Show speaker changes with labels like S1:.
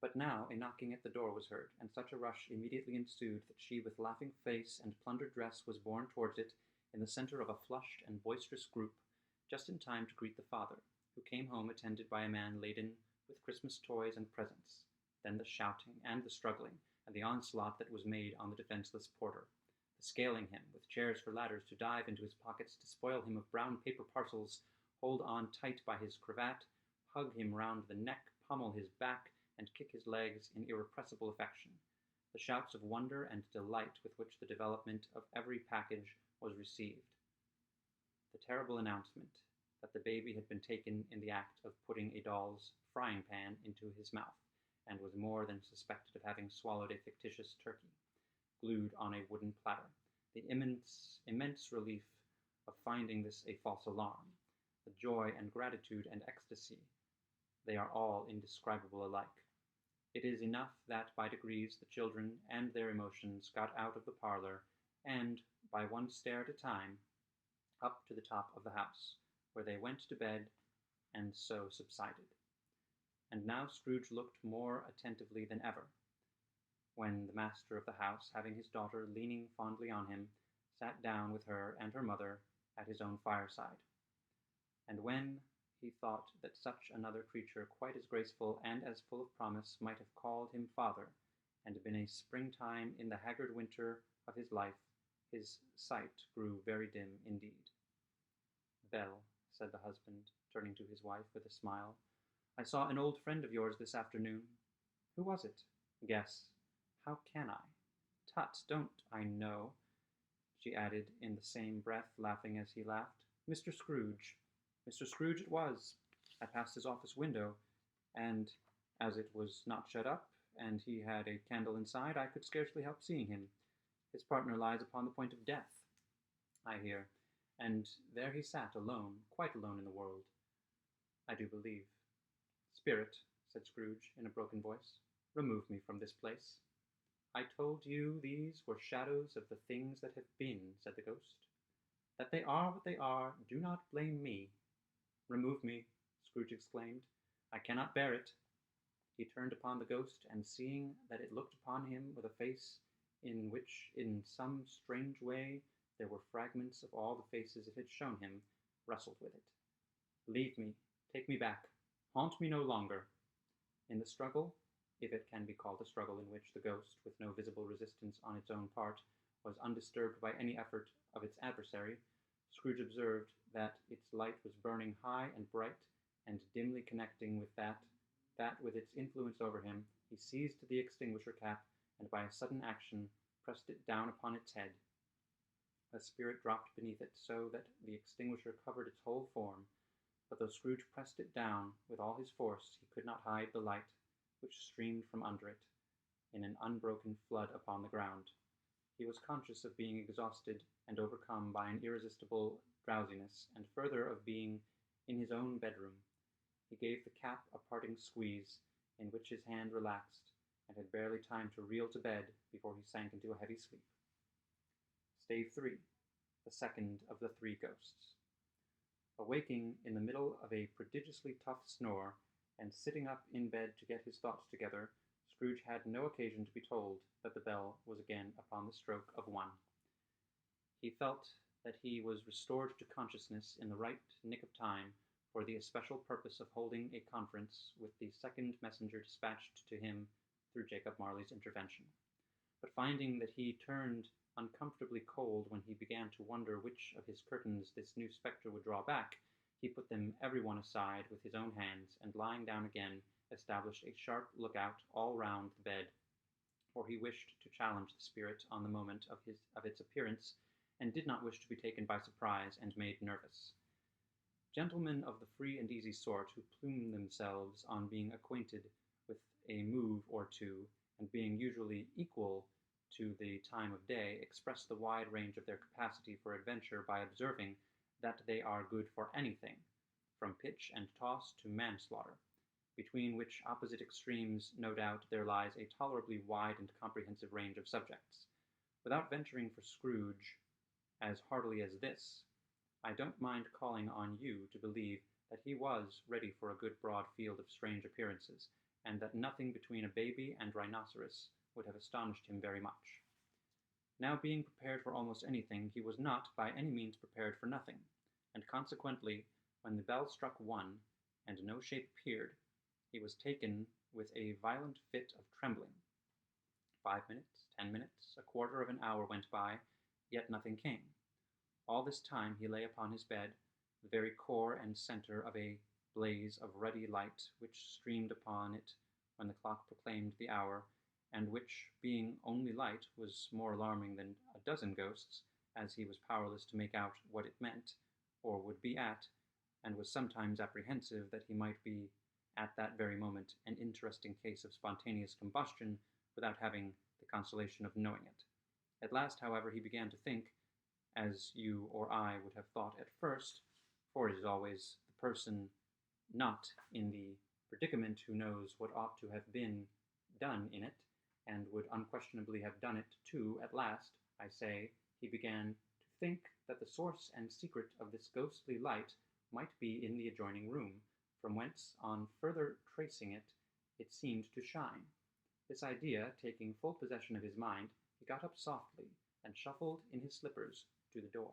S1: But now a knocking at the door was heard, and such a rush immediately ensued that she, with laughing face and plundered dress, was borne towards it, in the centre of a flushed and boisterous group, just in time to greet the father, who came home attended by a man laden with Christmas toys and presents. Then the shouting, and the struggling, and the onslaught that was made on the defenceless porter, the scaling him, with chairs for ladders, to dive into his pockets, to spoil him of brown paper parcels, hold on tight by his cravat, hug him round the neck, pummel his back, and kick his legs in irrepressible affection, the shouts of wonder and delight with which the development of every package was received, the terrible announcement that the baby had been taken in the act of putting a doll's frying pan into his mouth, and was more than suspected of having swallowed a fictitious turkey, glued on a wooden platter, the immense relief of finding this a false alarm, the joy and gratitude and ecstasy, they are all indescribable alike. It is enough that by degrees the children and their emotions got out of the parlour, and, by one stair at a time, up to the top of the house, where they went to bed, and so subsided. And now Scrooge looked more attentively than ever, when the master of the house, having his daughter leaning fondly on him, sat down with her and her mother at his own fireside. And when he thought that such another creature, quite as graceful and as full of promise, might have called him father, and been a springtime in the haggard winter of his life, his sight grew very dim indeed. "Belle," said the husband, turning to his wife with a smile, "I saw an old friend of yours this afternoon." "Who was it?" "Guess." "How can I?" "Tut, don't I know?" she added in the same breath, laughing as he laughed. "Mr. Scrooge." Mr. Scrooge it was. I passed his office window, and as it was not shut up, and he had a candle inside, I could scarcely help seeing him. His partner lies upon the point of death, I hear, and there he sat alone, quite alone in the world, I do believe. "Spirit," said Scrooge in a broken voice, "remove me from this place." "I told you these were shadows of the things that have been," said the ghost. "That they are what they are, do not blame me." "Remove me," Scrooge exclaimed. "I cannot bear it." He turned upon the ghost, and seeing that it looked upon him with a face in which, in some strange way, there were fragments of all the faces it had shown him, wrestled with it. "Leave me. Take me back. Haunt me no longer." In the struggle, if it can be called a struggle in which the ghost, with no visible resistance on its own part, was undisturbed by any effort of its adversary, Scrooge observed that its light was burning high and bright, and dimly connecting with that with its influence over him, he seized the extinguisher cap, and by a sudden action pressed it down upon its head. A spirit dropped beneath it, so that the extinguisher covered its whole form, but though Scrooge pressed it down with all his force, he could not hide the light, which streamed from under it, in an unbroken flood upon the ground. He was conscious of being exhausted and overcome by an irresistible drowsiness, and further of being in his own bedroom. He gave the cap a parting squeeze, in which his hand relaxed, and had barely time to reel to bed before he sank into a heavy sleep. Stave 3. The second of the three ghosts. Awaking in the middle of a prodigiously tough snore, and sitting up in bed to get his thoughts together, Scrooge had no occasion to be told that the bell was again upon the stroke of 1. He felt that he was restored to consciousness in the right nick of time, for the especial purpose of holding a conference with the second messenger dispatched to him through Jacob Marley's intervention. But finding that he turned uncomfortably cold when he began to wonder which of his curtains this new spectre would draw back, he put them every one aside with his own hands, and lying down again, established a sharp lookout all round the bed, for he wished to challenge the spirit on the moment of its appearance, and did not wish to be taken by surprise and made nervous. Gentlemen of the free and easy sort, who plume themselves on being acquainted with a move or two, and being usually equal to the time of day, express the wide range of their capacity for adventure by observing that they are good for anything, from pitch and toss to manslaughter, between which opposite extremes, no doubt, there lies a tolerably wide and comprehensive range of subjects. Without venturing for Scrooge as heartily as this, I don't mind calling on you to believe that he was ready for a good broad field of strange appearances, and that nothing between a baby and rhinoceros would have astonished him very much. Now, being prepared for almost anything, he was not by any means prepared for nothing, and consequently, when the bell struck 1, and no shape appeared, he was taken with a violent fit of trembling. 5 minutes, 10 minutes, a quarter of an hour went by, yet nothing came. All this time he lay upon his bed, the very core and centre of a blaze of ruddy light which streamed upon it when the clock proclaimed the hour, and which, being only light, was more alarming than a dozen ghosts, as he was powerless to make out what it meant, or would be at, and was sometimes apprehensive that he might be, at that very moment, an interesting case of spontaneous combustion, without having the consolation of knowing it. At last, however, he began to think, as you or I would have thought at first, for it is always the person not in the predicament who knows what ought to have been done in it, and would unquestionably have done it too. At last, I say, he began to think that the source and secret of this ghostly light might be in the adjoining room, from whence, on further tracing it, it seemed to shine. This idea taking full possession of his mind, he got up softly, and shuffled in his slippers to the door.